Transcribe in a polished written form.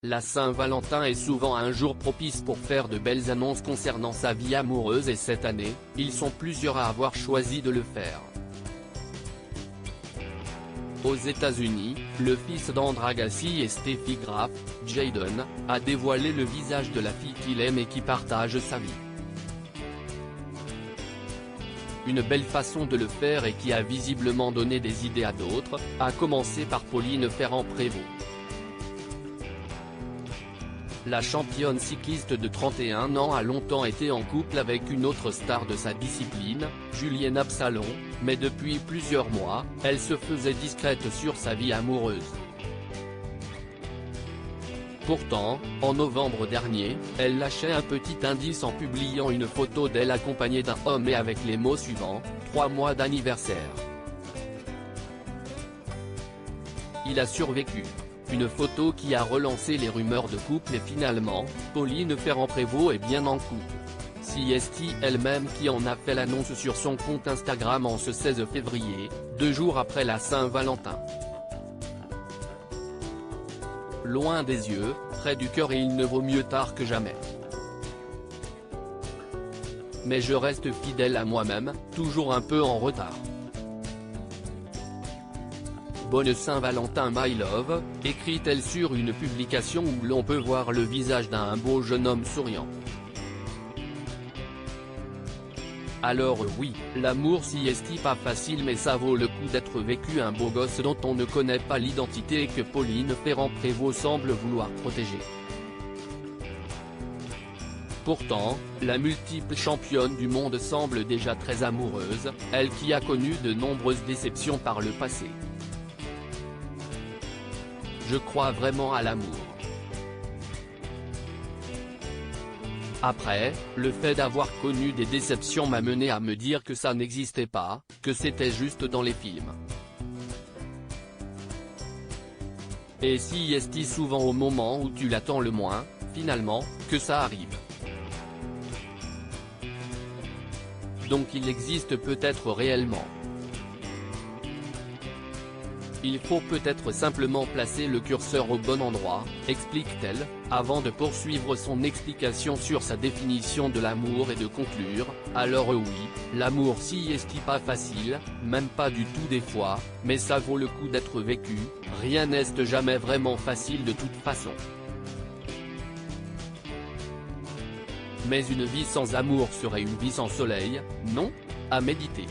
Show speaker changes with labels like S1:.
S1: La Saint-Valentin est souvent un jour propice pour faire de belles annonces concernant sa vie amoureuse et cette année, ils sont plusieurs à avoir choisi de le faire. Aux États-Unis, le fils d'Andra Agassi et Steffi Graf, Jayden, a dévoilé le visage de la fille qu'il aime et qui partage sa vie. Une belle façon de le faire et qui a visiblement donné des idées à d'autres, à commencer par Pauline Ferrand-Prévot. La championne cycliste de 31 ans a longtemps été en couple avec une autre star de sa discipline, Julienne Absalon, mais depuis plusieurs mois, elle se faisait discrète sur sa vie amoureuse. Pourtant, en novembre dernier, elle lâchait un petit indice en publiant une photo d'elle accompagnée d'un homme et avec les mots suivants, 3 mois d'anniversaire. Il a survécu. Une photo qui a relancé les rumeurs de couple et finalement, Pauline Ferrand-Prévot est bien en couple. CST elle-même qui en a fait l'annonce sur son compte Instagram en ce 16 février, 2 jours après la Saint-Valentin. Loin des yeux, près du cœur et il ne vaut mieux tard que jamais. Mais je reste fidèle à moi-même, toujours un peu en retard. Bonne Saint-Valentin my love, écrit-elle sur une publication où l'on peut voir le visage d'un beau jeune homme souriant. Alors oui, l'amour si est pas facile mais ça vaut le coup d'être vécu, un beau gosse dont on ne connaît pas l'identité et que Pauline Ferrand-Prévot semble vouloir protéger. Pourtant, la multiple championne du monde semble déjà très amoureuse, elle qui a connu de nombreuses déceptions par le passé. Je crois vraiment à l'amour. Après, le fait d'avoir connu des déceptions m'a mené à me dire que ça n'existait pas, que c'était juste dans les films. Et si est souvent au moment où tu l'attends le moins, finalement, que ça arrive. Donc il existe peut-être réellement. Il faut peut-être simplement placer le curseur au bon endroit, explique-t-elle, avant de poursuivre son explication sur sa définition de l'amour et de conclure, alors oui, l'amour si est pas facile, même pas du tout des fois, mais ça vaut le coup d'être vécu, rien n'est jamais vraiment facile de toute façon. Mais une vie sans amour serait une vie sans soleil, non ? À méditer.